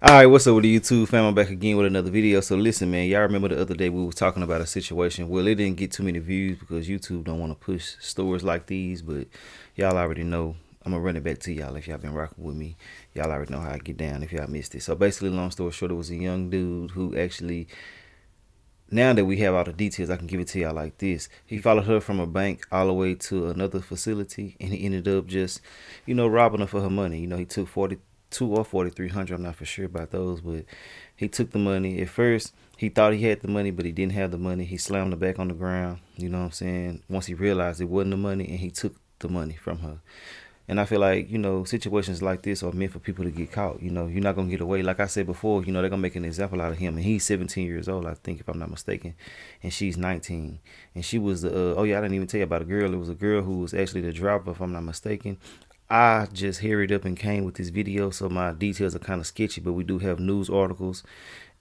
Alright, what's up with the YouTube fam? I'm back again with another video. So listen, man, y'all remember the other day we was talking about a situation. Well, it didn't get too many views because YouTube don't want to push stories like these, but y'all already know. I'm gonna run it back to y'all if y'all been rocking with me. Y'all already know how I get down if y'all missed it. So basically, long story short, it was a young dude who actually, now that we have all the details, I can give it to y'all like this. He followed her from a bank all the way to another facility, and he ended up just, robbing her for her money. He took 42 or 4,300. I'm not for sure about those, but he took the money. At first, he thought he had the money, but he didn't have the money. He slammed her back on the ground. You know what I'm saying? Once he realized it wasn't the money, and he took the money from her. And I feel like, situations like this are meant for people to get caught. You're not going to get away. Like I said before, they're going to make an example out of him. And he's 17 years old, I think, if I'm not mistaken. And she's 19. And she was oh, yeah, I didn't even tell you about a girl. It was a girl who was actually the driver, if I'm not mistaken. I just hurried up and came with this video, so my details are kind of sketchy, but we do have news articles.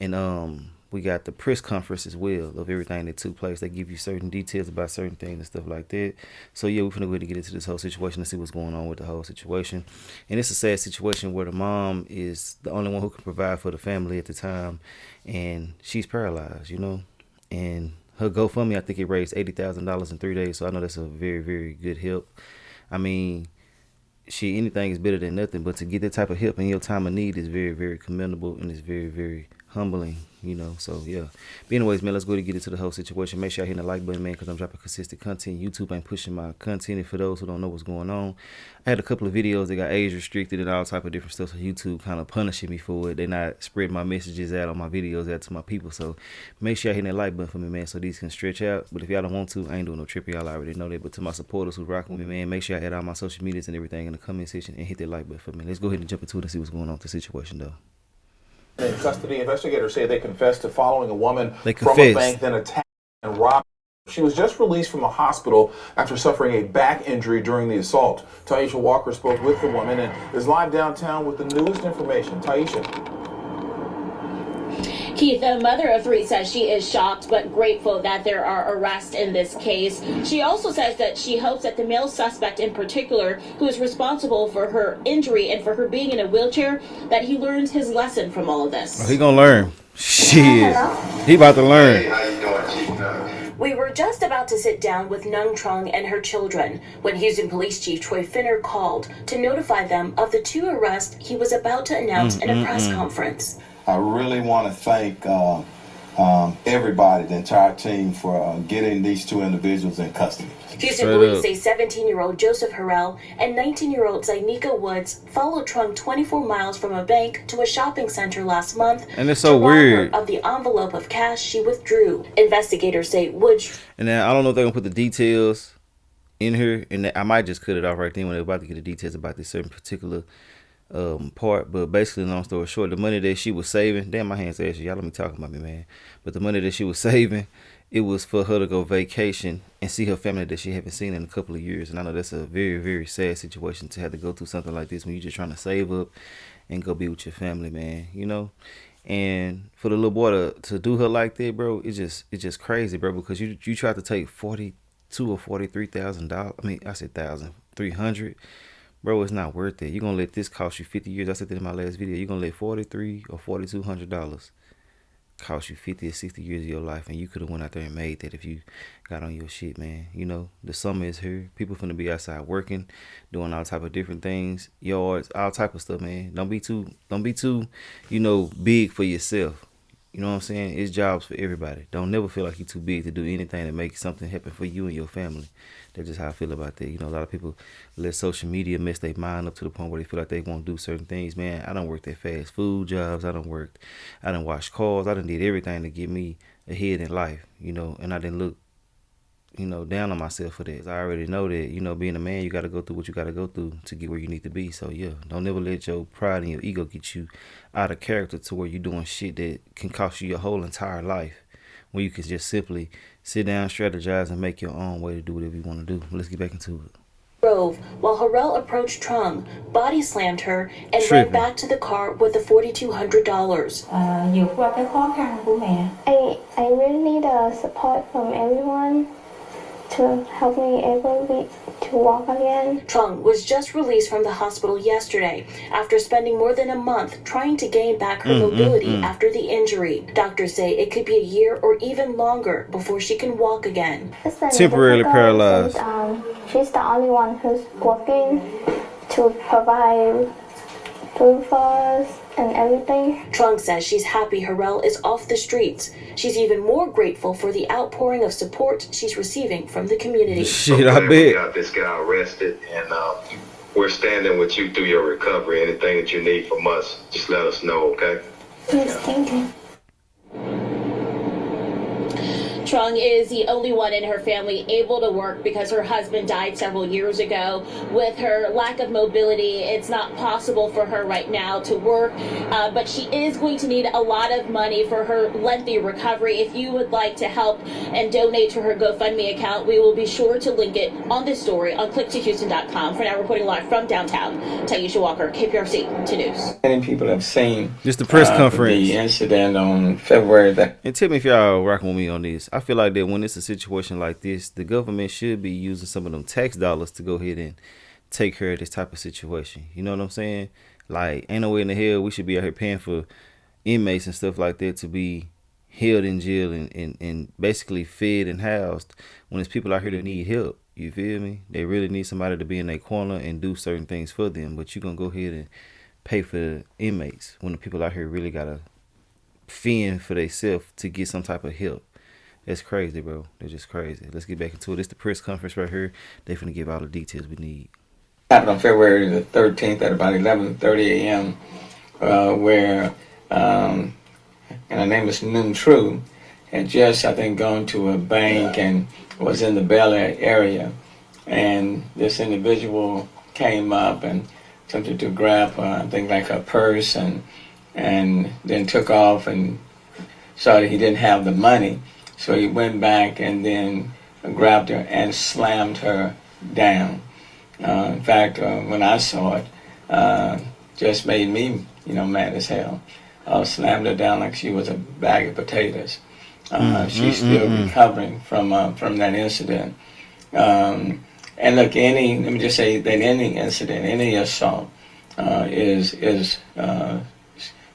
And we got the press conference as well of everything that took place. They give you certain details about certain things and stuff like that. So yeah, we're finna go ahead and get into this whole situation and see what's going on with the whole situation. And it's a sad situation where the mom is the only one who can provide for the family at the time, and she's paralyzed, and her GoFundMe, I think it raised $80,000 in 3 days. So I know that's a very, very good help. I mean, anything is better than nothing, but to get that type of help in your time of need is very, very commendable, and it's very, very humbling. So yeah. But anyways, man, let's go to get into the whole situation. Make sure I hit the like button, man, because I'm dropping consistent content. YouTube ain't pushing my content. And for those who don't know what's going on, I had a couple of videos that got age restricted and all type of different stuff. So YouTube kind of punishing me for it. They not spreading my messages out on my videos out to my people. So make sure I hit that like button for me, man, so these can stretch out. But if y'all don't want to, I ain't doing no tripping. Y'all already know that. But to my supporters who rocking with me, man, make sure I add all my social medias and everything in the comment section and hit that like button for me. Let's go ahead and jump into it and see what's going on with the situation, though. In custody, investigators say they confessed to following a woman from a bank, then attacked and robbed. She was just released from a hospital after suffering a back injury during the assault. Taisha Walker spoke with the woman and is live downtown with the newest information. Taisha. Keith, the mother of three, says she is shocked but grateful that there are arrests in this case. She also says that she hopes that the male suspect in particular, who is responsible for her injury and for her being in a wheelchair, that he learns his lesson from all of this. Oh, he gonna learn. Shit. He about to learn. Hey, how you doing, Chief? We were just about to sit down with Nung Trong and her children when Houston Police Chief Troy Finner called to notify them of the two arrests he was about to announce in a press conference. I really want to thank everybody, the entire team, for getting these two individuals in custody. Houston police say 17-year-old Joseph Harrell and 19-year-old Zainika Woods followed Trung 24 miles from a bank to a shopping center last month. And it's so weird. Of the envelope of cash she withdrew. Investigators say Woods. And then I don't know if they're gonna put the details in here, and I might just cut it off right then when they're about to get the details about this certain particular part. But basically, long story short, the money that she was saving, damn, my hands ashy, y'all let me talk about me, man. But the money that she was saving, it was for her to go vacation and see her family that she haven't seen in a couple of years. And I know that's a very, very sad situation to have to go through something like this when you're just trying to save up and go be with your family, man, and for the little boy to do her like that, bro, it's just crazy, bro, because you tried to take $42,000 or $43,000. I mean, I said 300. Bro, it's not worth it. You're going to let this cost you 50 years. I said that in my last video. You're going to let $43 or $4,200 cost you 50 or 60 years of your life. And you could have went out there and made that if you got on your shit, man. The summer is here. People finna be outside working, doing all type of different things, yards, all type of stuff, man. Don't be too, big for yourself. You know what I'm saying? It's jobs for everybody. Don't never feel like you're too big to do anything to make something happen for you and your family. That's just how I feel about that. A lot of people let social media mess their mind up to the point where they feel like they won't do certain things. Man, I done worked at fast food jobs. I done washed cars. I done did everything to get me ahead in life, and I didn't look, down on myself for that. I already know that, being a man, you got to go through what you got to go through to get where you need to be. So, yeah, don't never let your pride and your ego get you out of character to where you're doing shit that can cost you your whole entire life, when you can just simply sit down, strategize, and make your own way to do whatever you want to do. Let's get back into it. Grove, while Harrell approached Trung, body slammed her, and ran back to the car with the $4,200. Vượt qua cái khó khăn của mẹ. I really need support from everyone. to help me able to walk again. Trung was just released from the hospital yesterday after spending more than a month trying to gain back her mobility after the injury. Doctors say it could be a year or even longer before she can walk again. Temporarily paralyzed. She's the only one who's working to provide food for us and everything. Trung says she's happy Harrell is off the streets. She's even more grateful for the outpouring of support she's receiving from the community. Shit, I bet. We got this guy arrested, and we're standing with you through your recovery. Anything that you need from us, just let us know, okay? Yes, thank you. Trung is the only one in her family able to work because her husband died several years ago. With her lack of mobility, it's not possible for her right now to work, but she is going to need a lot of money for her lengthy recovery. If you would like to help and donate to her GoFundMe account, we will be sure to link it on this story on click2houston.com. For now, reporting live from downtown, Taisha Walker, KPRC 2 News. Many people have seen Just the press conference. The incident on February And tell me if y'all rocking with me on this. I feel like that when it's a situation like this, the government should be using some of them tax dollars to go ahead and take care of this type of situation. You know what I'm saying? Like, ain't no way in the hell we should be out here paying for inmates and stuff like that to be held in jail and basically fed and housed when there's people out here that need help. You feel me? They really need somebody to be in their corner and do certain things for them. But you gonna go ahead and pay for the inmates when the people out here really gotta fend for themselves to get some type of help. That's crazy, bro. That's just crazy. Let's get back into it. It's the press conference right here. They finna give all the details we need. happened on February the 13th at about 11:30 a.m. Where and her name is Noon True, had just, I think, gone to a bank and was in the Bel Air area, and this individual came up and attempted to grab I think like her purse and then took off and saw that he didn't have the money. So he went back and then grabbed her and slammed her down. In fact, when I saw it, just made me, mad as hell. Slammed her down like she was a bag of potatoes. She's still recovering from that incident. And look, let me just say that any incident, any assault,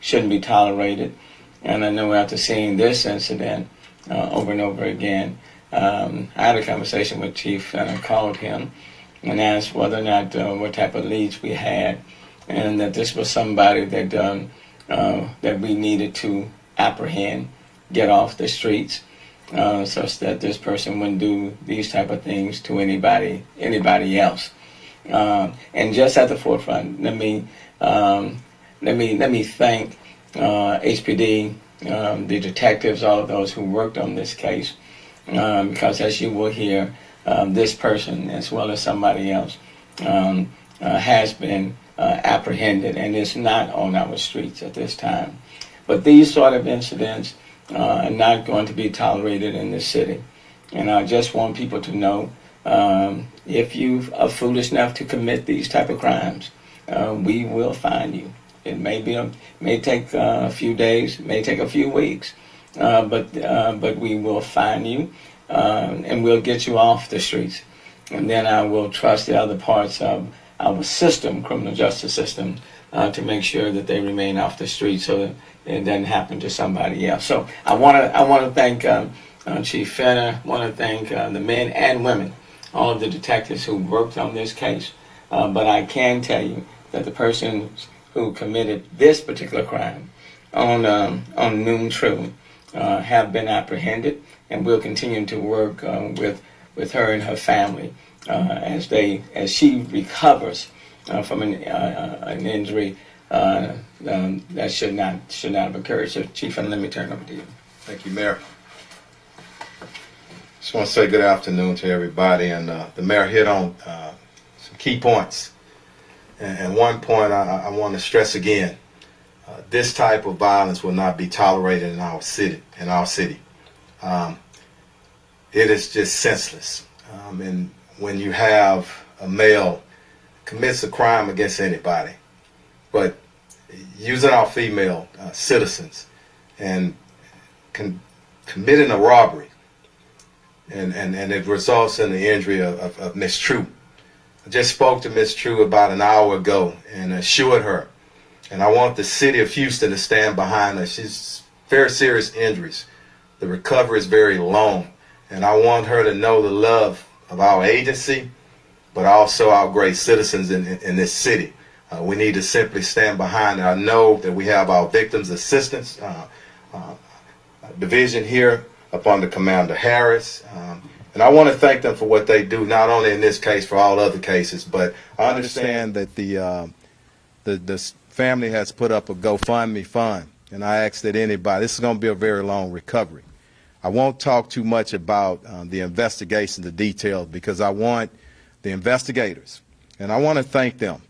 shouldn't be tolerated. And I know after seeing this incident over and over again, I had a conversation with Chief and I called him and asked whether or not what type of leads we had, and that this was somebody that that we needed to apprehend, get off the streets, such that this person wouldn't do these type of things to anybody else. And just at the forefront, let me thank HPD, the detectives, all of those who worked on this case, because as you will hear, this person, as well as somebody else, has been apprehended and is not on our streets at this time. But these sort of incidents are not going to be tolerated in this city. And I just want people to know, if you are foolish enough to commit these type of crimes, we will find you. It may take a few days, may take a few weeks, but we will find you, and we'll get you off the streets. And then I will trust the other parts of our system, criminal justice system, to make sure that they remain off the streets so that it doesn't happen to somebody else. So I want to thank Chief Fenner. I want to thank the men and women, all of the detectives who worked on this case. But I can tell you that the person who committed this particular crime on Noon True have been apprehended, and we'll continue to work with her and her family as she recovers from an injury that should not have occurred. So, Chief, and let me turn it over to you. Thank you, Mayor. Just want to say good afternoon to everybody, and the mayor hit on some key points. And one point I want to stress again: this type of violence will not be tolerated in our city. It is just senseless. And when you have a male commits a crime against anybody, but using our female citizens and committing a robbery, and it results in the injury of Miss True. I just spoke to Miss True about an hour ago and assured her, and I want the city of Houston to stand behind her. She's very serious injuries. The recovery is very long, and I want her to know the love of our agency, but also our great citizens in this city. We need to simply stand behind her. I know that we have our victims assistance division here up under Commander Harris. And I want to thank them for what they do, not only in this case, for all other cases, but I understand that the family has put up a GoFundMe fund, and I ask that anybody, this is going to be a very long recovery. I won't talk too much about the investigation, the details, because I want the investigators, and I want to thank them,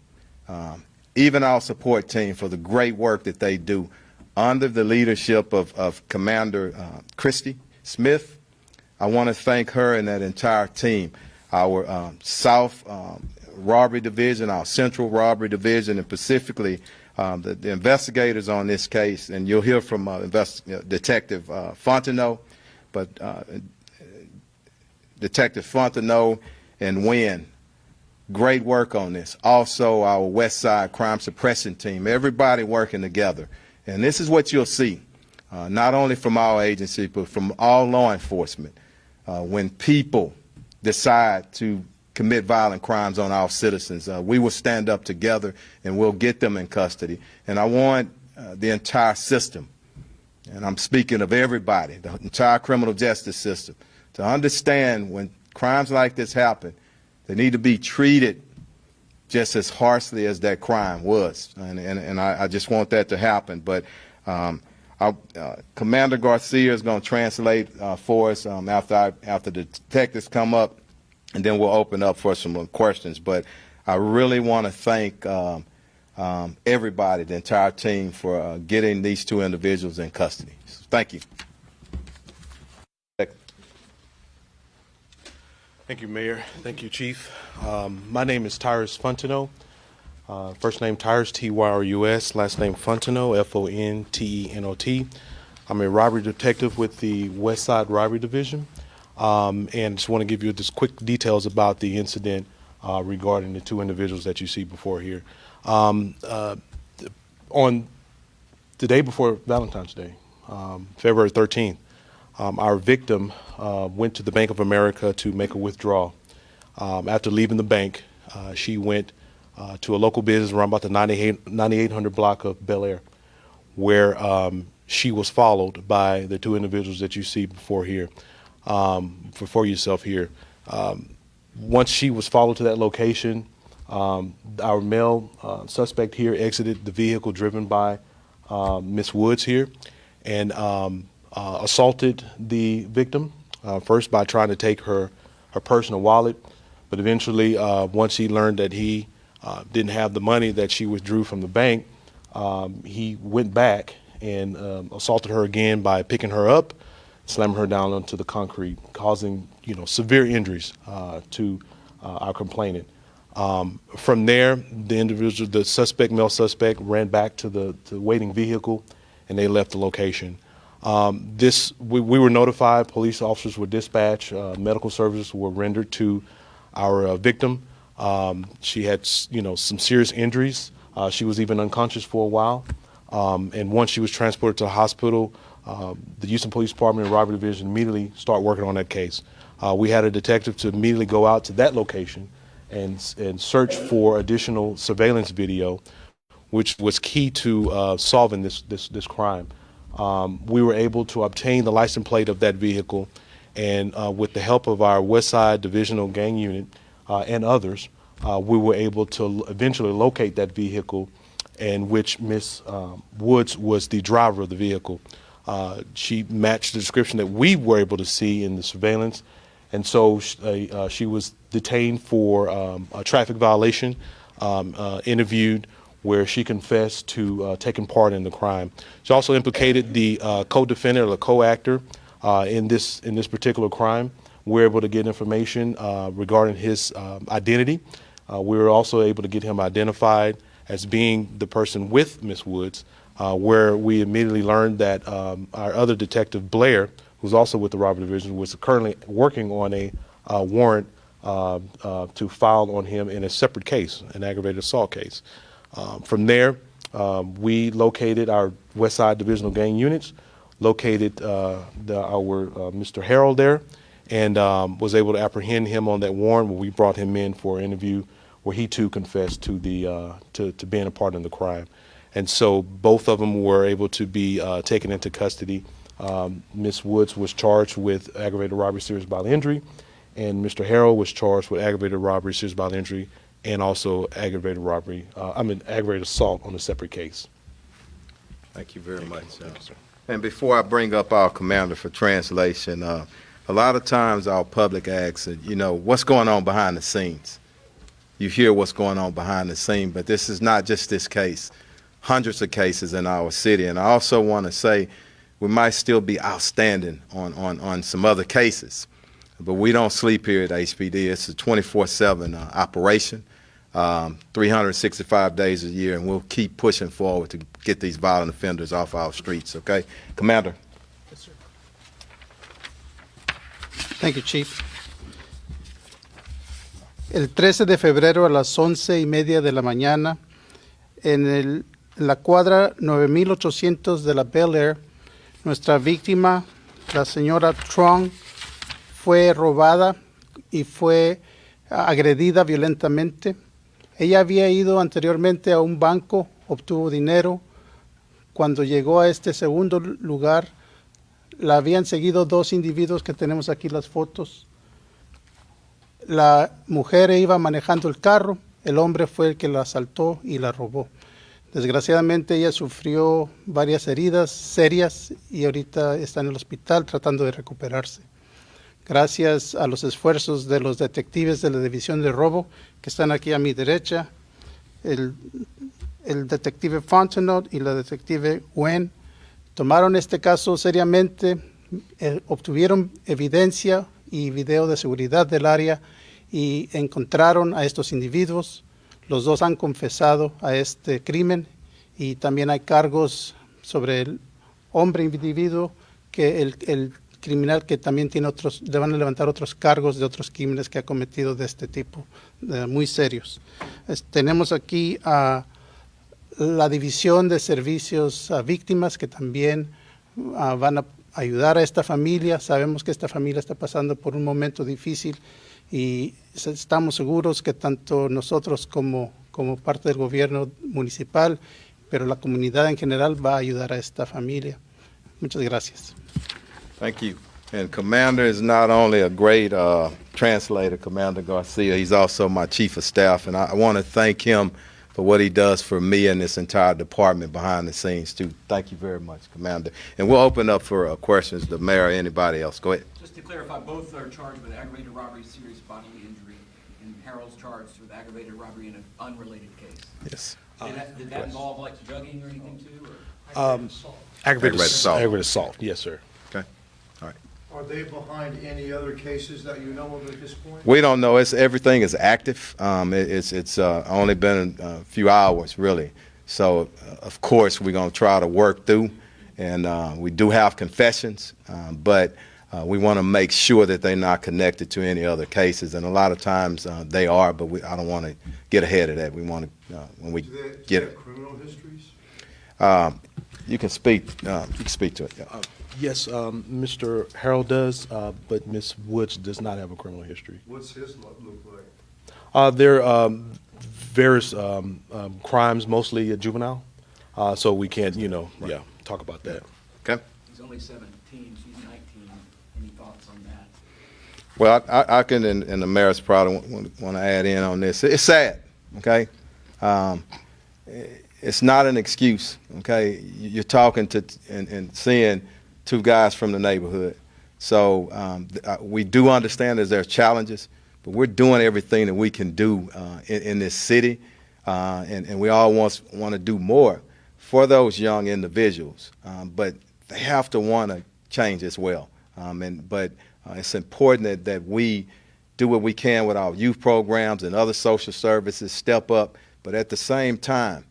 even our support team, for the great work that they do under the leadership of Commander Christy Smith. I want to thank her and that entire team, our South Robbery Division, our Central Robbery Division, and specifically the investigators on this case. And you'll hear from Detective Fontenot, but Detective Fontenot and Wynn, great work on this. Also, our West Side Crime Suppression Team, everybody working together. And this is what you'll see, not only from our agency, but from all law enforcement. When people decide to commit violent crimes on our citizens, we will stand up together and we'll get them in custody. And I want the entire system, and I'm speaking of everybody, the entire criminal justice system, to understand when crimes like this happen, they need to be treated just as harshly as that crime was. And I just want that to happen. But Commander Garcia is going to translate for us after the detectives come up, and then we'll open up for some questions. But I really want to thank everybody, the entire team, for getting these two individuals in custody. So thank you. Thank you, Mayor. Thank you, Chief. My name is Tyrus Fontenot. First name Tyrus, T-Y-R-U-S. Last name Fontenot, F-O-N-T-E-N-O-T. I'm a robbery detective with the West Side Robbery Division. And just want to give you just quick details about the incident regarding the two individuals that you see before here. On the day before Valentine's Day, February 13th, our victim went to the Bank of America to make a withdrawal. After leaving the bank, she went to a local business around about the 9800 block of Bel Air, where she was followed by the two individuals that you see before here, before yourself here. Once she was followed to that location, our male suspect here exited the vehicle driven by Miss Woods here, and assaulted the victim, first by trying to take her personal wallet, but eventually once he learned that he didn't have the money that she withdrew from the bank, he went back and assaulted her again by picking her up, slamming her down onto the concrete, causing severe injuries to our complainant. From there, the male suspect, ran back to the waiting vehicle, and they left the location. We were notified, police officers were dispatched, medical services were rendered to our victim. She had some serious injuries. She was even unconscious for a while. And once she was transported to the hospital, the Houston Police Department and Robbery Division immediately start working on that case. We had a detective to immediately go out to that location and search for additional surveillance video, which was key to solving this crime. We were able to obtain the license plate of that vehicle, and with the help of our West Side Divisional Gang Unit and others, we were able to eventually locate that vehicle, in which Miss Woods was the driver of the vehicle. She matched the description that we were able to see in the surveillance, and so she was detained for a traffic violation, interviewed, where she confessed to taking part in the crime. She also implicated the co-defendant or the co-actor in this particular crime. We were able to get information regarding his identity. We were also able to get him identified as being the person with Miss Woods, where we immediately learned that our other detective, Blair, who's also with the robbery division, was currently working on a warrant to file on him in a separate case, an aggravated assault case. From there, we located our West Side Divisional Gang units, located our Mr. Harold there, and was able to apprehend him on that warrant when we brought him in for an interview where he too confessed to to being a part in the crime. And so both of them were able to be taken into custody. Ms. Woods was charged with aggravated robbery, serious bodily injury, and Mr. Harold was charged with aggravated robbery, serious bodily injury, and also aggravated assault on a separate case. Thank you very much. Thank you, sir. And before I bring up our commander for translation, a lot of times our public asks, what's going on behind the scenes? You hear what's going on behind the scene, but this is not just this case. Hundreds of cases in our city. And I also want to say we might still be outstanding on some other cases, but we don't sleep here at HPD. It's a 24/7 operation, 365 days a year, and we'll keep pushing forward to get these violent offenders off our streets, okay? Commander. Yes, sir. Thank you, Chief. El 13 de febrero a las 11:30 de la mañana, en la cuadra 9800 de la Bel Air, nuestra víctima, la señora Trong, fue robada y fue agredida violentamente. Ella había ido anteriormente a un banco, obtuvo dinero. Cuando llegó a este segundo lugar, la habían seguido dos individuos que tenemos aquí las fotos. La mujer iba manejando el carro, el hombre fue el que la asaltó y la robó. Desgraciadamente ella sufrió varias heridas serias y ahorita está en el hospital tratando de recuperarse. Gracias a los esfuerzos de los detectives de la División de Robo, que están aquí a mi derecha, el detective Fontenot y la detective Wen, tomaron este caso seriamente, obtuvieron evidencia y video de seguridad del área y encontraron a estos individuos. Los dos han confesado a este crimen y también hay cargos sobre el hombre individuo, que el criminal que también tiene otros, le van a levantar otros cargos de otros crímenes que ha cometido de este tipo, muy serios. Tenemos aquí a la División de Servicios a Víctimas, que también van a ayudar a esta familia. Sabemos que esta familia está pasando por un momento difícil y estamos seguros que tanto nosotros como parte del gobierno municipal, pero la comunidad en general va a ayudar a esta familia. Muchas gracias. Thank you. And Commander is not only a great translator, Commander Garcia, he's also my chief of staff, and I want to thank him for what he does for me and this entire department behind the scenes, too. Thank you very much, Commander. And we'll open up for questions, the mayor or anybody else. Go ahead. Just to clarify, both are charged with aggravated robbery, serious bodily injury, and Harold's charged with aggravated robbery in an unrelated case. Yes. Did that involve, like, drugging or anything, too? Aggravated assault. Yes, sir. Okay. All right. Are they behind any other cases that you know of at this point? We don't know. Everything is active. It's only been a few hours, really. So, of course, we're going to try to work through, and we do have confessions, but we want to make sure that they're not connected to any other cases. And a lot of times they are, but I don't want to get ahead of that. We want to, when we get it. Criminal histories? You can speak. You can speak to it. Yeah. Yes, Mr. Harold does, but Ms. Woods does not have a criminal history. What's his look like? There are various crimes, mostly juvenile, so we can't, talk about that. Okay. He's only 17, she's 19. Any thoughts on that? Well, I can, and the mayor's probably want to add in on this. It's sad, okay? It's not an excuse, okay? You're talking to and seeing two guys from the neighborhood. So we do understand that there's challenges, but we're doing everything that we can do in this city, and we all want to do more for those young individuals. But they have to want to change as well. But it's important that we do what we can with our youth programs and other social services, step up, but at the same time,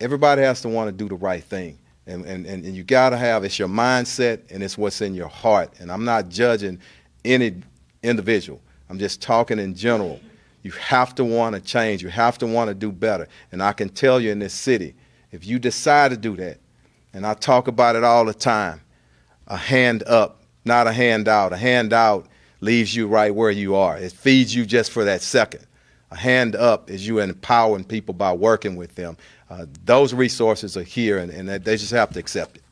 everybody has to want to do the right thing. And you got to have, it's your mindset and it's what's in your heart. And I'm not judging any individual. I'm just talking in general. You have to want to change. You have to want to do better. And I can tell you in this city, if you decide to do that, and I talk about it all the time, a hand up, not a handout. A handout leaves you right where you are. It feeds you just for that second. A hand up is you empowering people by working with them. Those resources are here, and they just have to accept it.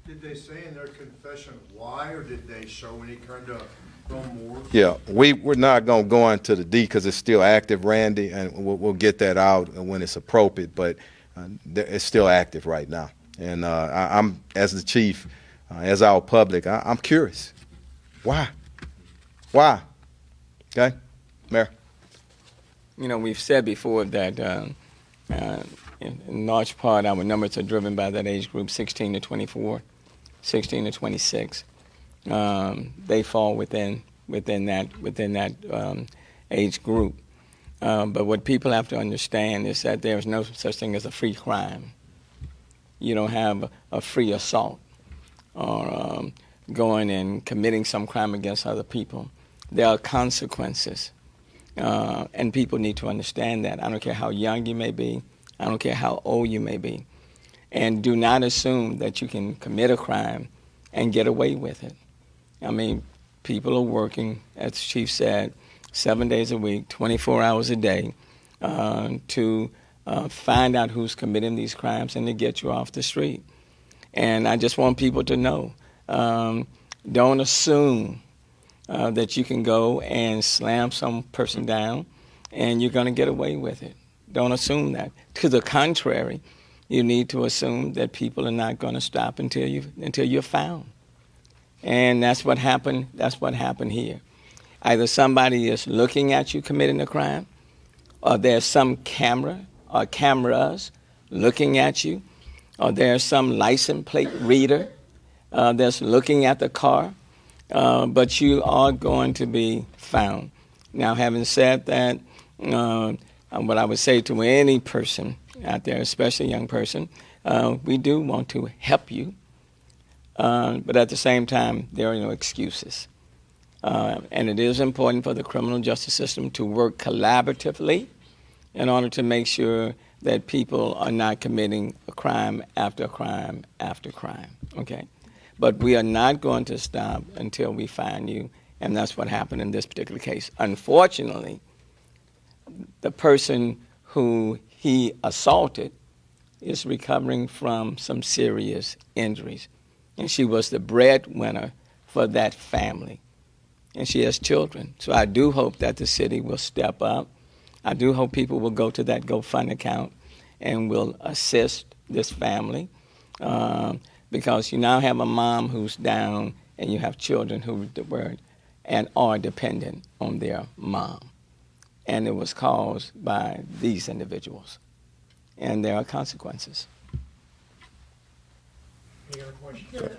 Did they say in their confession why, or did they show any kind of remorse? Yeah, we're not going to go into the D because it's still active, Randy, and we'll get that out when it's appropriate, but it's still active right now. And I'm, as the chief, as our public, I'm curious. Why? Why? Okay, Mayor. You know, we've said before that in large part our numbers are driven by that age group, 16 to 24, 16 to 26. They fall within that age group. But what people have to understand is that there is no such thing as a free crime. You don't have a free assault or going and committing some crime against other people. There are consequences. And people need to understand that. I don't care how young you may be. I don't care how old you may be. And do not assume that you can commit a crime and get away with it. I mean, people are working, as the chief said, 7 days a week, 24 hours a day, to find out who's committing these crimes and to get you off the street. And I just want people to know, don't assume that you can go and slam some person down and you're going to get away with it. Don't assume that. To the contrary, you need to assume that people are not going to stop until you're found. And that's what happened. That's what happened here. Either somebody is looking at you committing a crime, or there's some camera or cameras looking at you, or there's some license plate reader that's looking at the car. But you are going to be found. Now, having said that, what I would say to any person out there, especially a young person, we do want to help you, but at the same time, there are no excuses. And it is important for the criminal justice system to work collaboratively in order to make sure that people are not committing a crime after crime after crime, okay? But we are not going to stop until we find you, and that's what happened in this particular case. Unfortunately, the person who he assaulted is recovering from some serious injuries, and she was the breadwinner for that family, and she has children. So I do hope that the city will step up. I do hope people will go to that GoFund account and will assist this family. Because you now have a mom who's down and you have children who were and are dependent on their mom. And it was caused by these individuals. And there are consequences. Any other questions?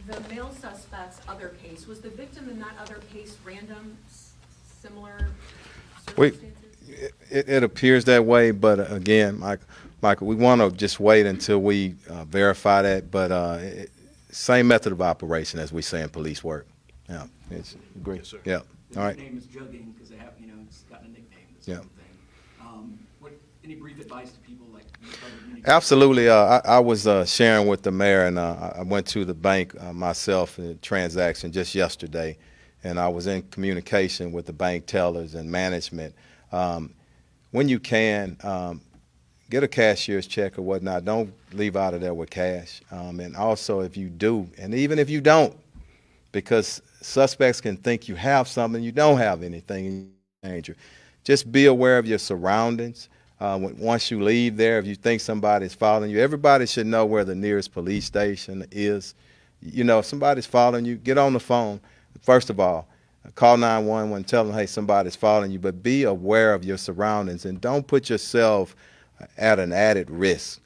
The male suspect's other case, was the victim in that other case random, similar circumstances? It appears that way, but again, Michael, we want to just wait until we verify that, but same method of operation as we say in police work. Yeah, it's great. Yes, sir. Yeah, all right. His name is Jugging because they have, it's gotten a nickname. Yeah. Any brief advice to people like you? Absolutely. I was sharing with the mayor, and I went to the bank myself in a transaction just yesterday, and I was in communication with the bank tellers and management. When you can, get a cashier's check or whatnot. Don't leave out of there with cash. And also, if you do, and even if you don't, because suspects can think you have something, you don't have anything in danger. Just be aware of your surroundings. Once you leave there, if you think somebody's following you, everybody should know where the nearest police station is. If somebody's following you, get on the phone. First of all, call 911, tell them, hey, somebody's following you, but be aware of your surroundings and don't put yourself at an added risk.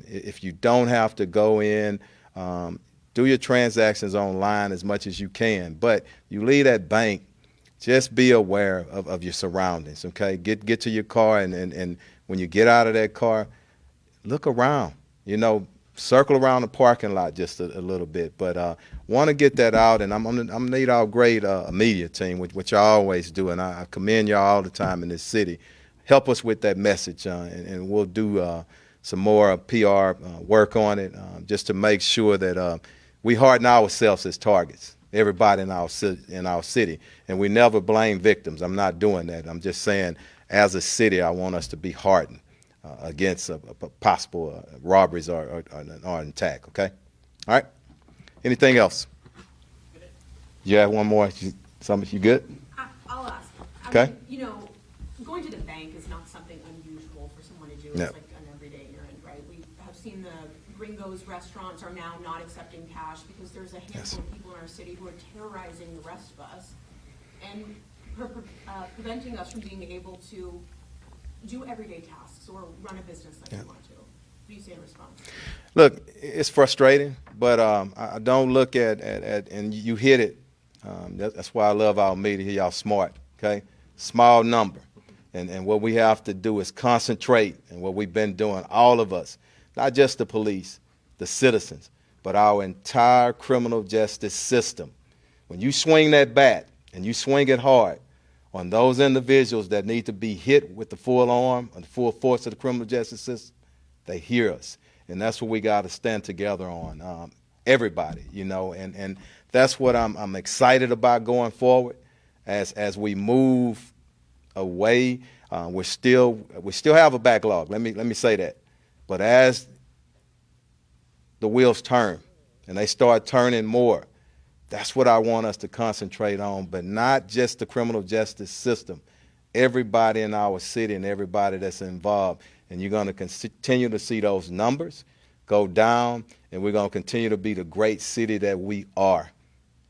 If you don't have to go in, do your transactions online as much as you can, but you leave that bank, just be aware of your surroundings, okay? Get to your car, and when you get out of that car, look around. circle around the parking lot just a little bit. But want to get that out, and I'm gonna need our great media team, which I always do, and I commend y'all all the time in this city. Help us with that message, and we'll do some more PR work on it, just to make sure that we harden ourselves as targets. Everybody in our city, and we never blame victims. I'm not doing that. I'm just saying, as a city, I want us to be hardened against possible robberies or an attack. Okay, all right. Anything else? You have one more. You good? I'll ask. Okay. mean, you know, going to the bank is not something unusual for someone to do. It's No. like an everyday errand, right? We have seen the Gringos restaurants are now not accepting cash because there's a handful of people in our city who are terrorizing the rest of us and preventing us from being able to do everyday tasks or run a business like we want to. What do you say in response? Look, it's frustrating, but I don't look at and you hit it. That's why I love our media. Y'all smart, okay? Small number. And what we have to do is concentrate, and what we've been doing, all of us, not just the police, the citizens, but our entire criminal justice system. When you swing that bat and you swing it hard on those individuals that need to be hit with the full arm and the full force of the criminal justice system, they hear us. And that's what we got to stand together on, everybody, you know, and that's what I'm excited about going forward as we move away. We still have a backlog. Let me say that. But as the wheels turn and they start turning more, that's what I want us to concentrate on, but not just the criminal justice system. Everybody in our city and everybody that's involved. And you're going to continue to see those numbers go down, and we're going to continue to be the great city that we are.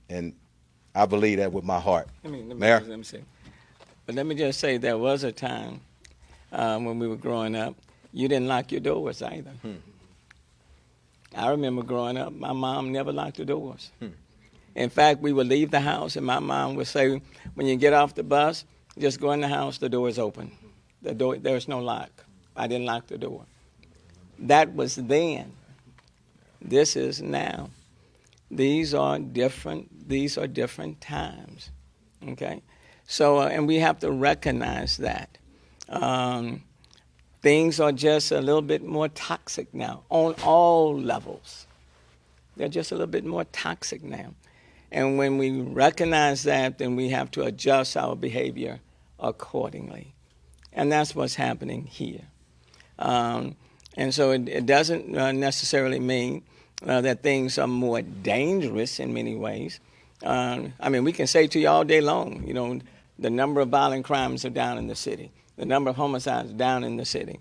And I believe that with my heart. Mayor? Let me say. But let me just say, there was a time when we were growing up, you didn't lock your doors either. I remember growing up, my mom never locked the doors. In fact, we would leave the house, and my mom would say, when you get off the bus, just go in the house, the door is open. There's no lock. I didn't lock the door. That was then. This is now. These are different times, okay? So, and we have to recognize that. Things are just a little bit more toxic now on all levels. They're just a little bit more toxic now. And when we recognize that, then we have to adjust our behavior accordingly. And that's what's happening here. And so it doesn't necessarily mean that things are more dangerous in many ways. I mean, we can say to you all day long, you know, the number of violent crimes are down in the city. The number of homicides down in the city.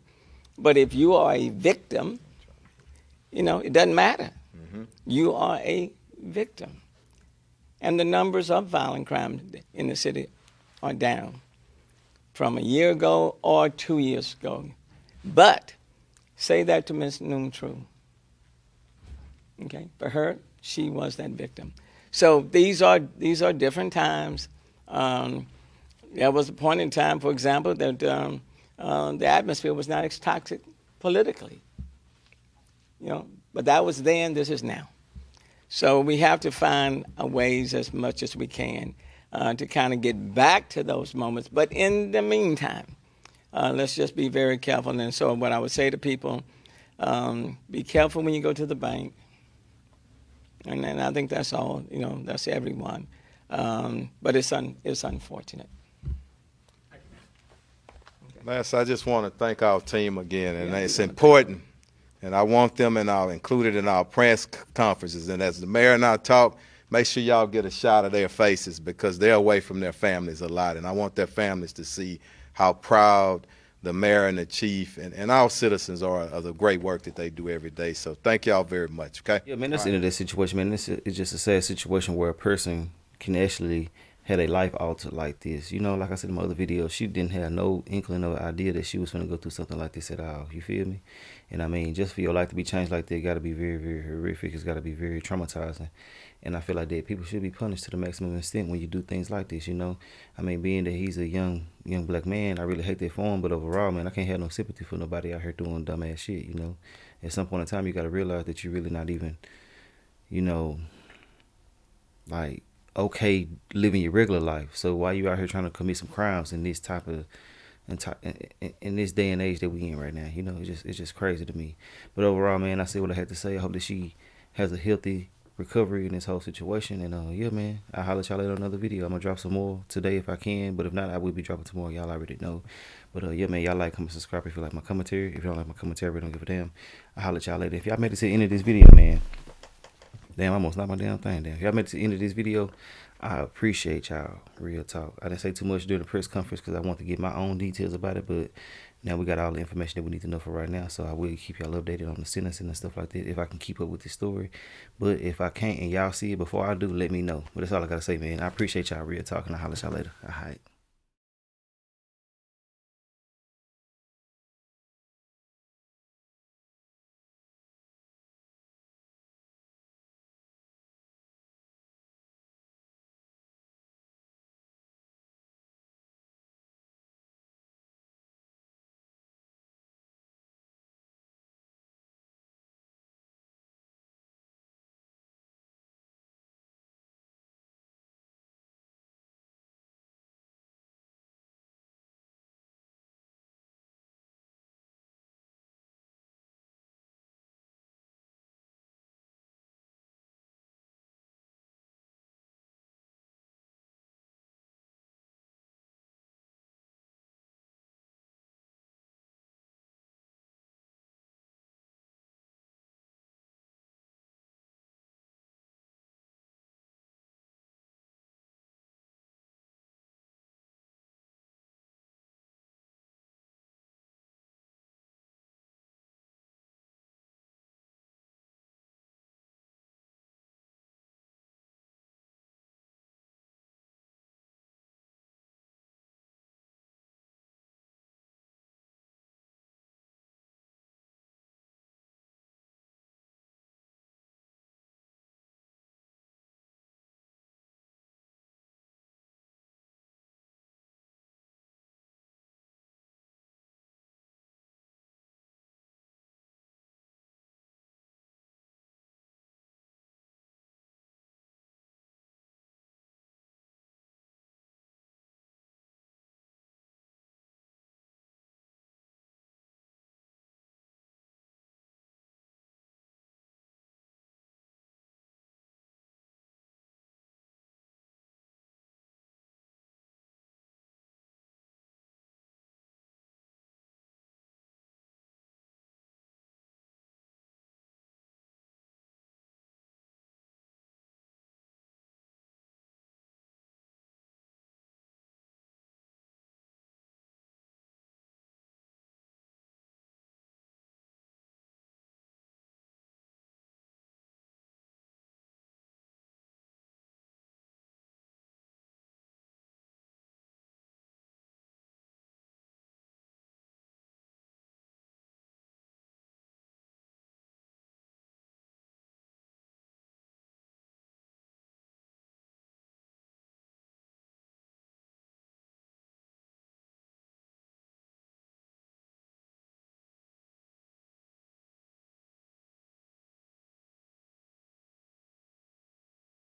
But if you are a victim, you know, it doesn't matter. You are a victim. And the numbers of violent crime in the city are down from a year ago or 2 years ago. But say that to Ms. Noon-True. Okay? For her, she was that victim. So these are different times. There was a point in time, for example, that the atmosphere was not as toxic politically. You know, but that was then, this is now. So we have to find ways as much as we can to kind of get back to those moments. But in the meantime, let's just be very careful. And so what I would say to people, be careful when you go to the bank. And I think that's all, you know, that's everyone. But it's unfortunate. Last, I just want to thank our team again, and it's important, and I want them included in our press conferences. And as the mayor and I talk, make sure y'all get a shot of their faces because they're away from their families a lot, and I want their families to see how proud the mayor and the chief and our citizens are of the great work that they do every day. So thank y'all very much, okay? Yeah, man, that's the end of that situation, man. It's just a sad situation where a person can actually had a life altered like this. You know, like I said in my other video, she didn't have no inkling or idea that she was going to go through something like this at all. You feel me? And I mean, just for your life to be changed like that, it got to be very, very horrific. It's got to be very traumatizing. And I feel like that people should be punished to the maximum extent when you do things like this, you know? I mean, being that he's a young black man, I really hate that for him. But overall, man, I can't have no sympathy for nobody out here doing dumbass shit, you know? at some point in time, you got to realize that you're really not even, you know, like, okay living your regular life. So why you out here trying to commit some crimes in this type of in this day and age that we in right now? You know, it's just crazy to me. But overall, man, I say what I had to say. I hope that she has a healthy recovery in this whole situation. And yeah, man, I'll holler at y'all later on another video. I'm gonna drop some more today if I can, but if not, I will be dropping tomorrow. Y'all already know. But yeah, man, y'all like, comment, subscribe if you like my commentary. If you don't like my commentary, don't give a damn. I'll holler at y'all later. If y'all made it to the end of this video, man, damn, I almost knocked my damn thing down. If y'all made it to the end of this video, I appreciate y'all. Real talk. I didn't say too much during the press conference because I want to get my own details about it, but now we got all the information that we need to know for right now. So I will keep y'all updated on the sentencing and stuff like that if I can keep up with this story. But if I can't and y'all see it before I do, let me know. But that's all I gotta say, man. I appreciate y'all. Real talk, and I'll holler at y'all later. All right.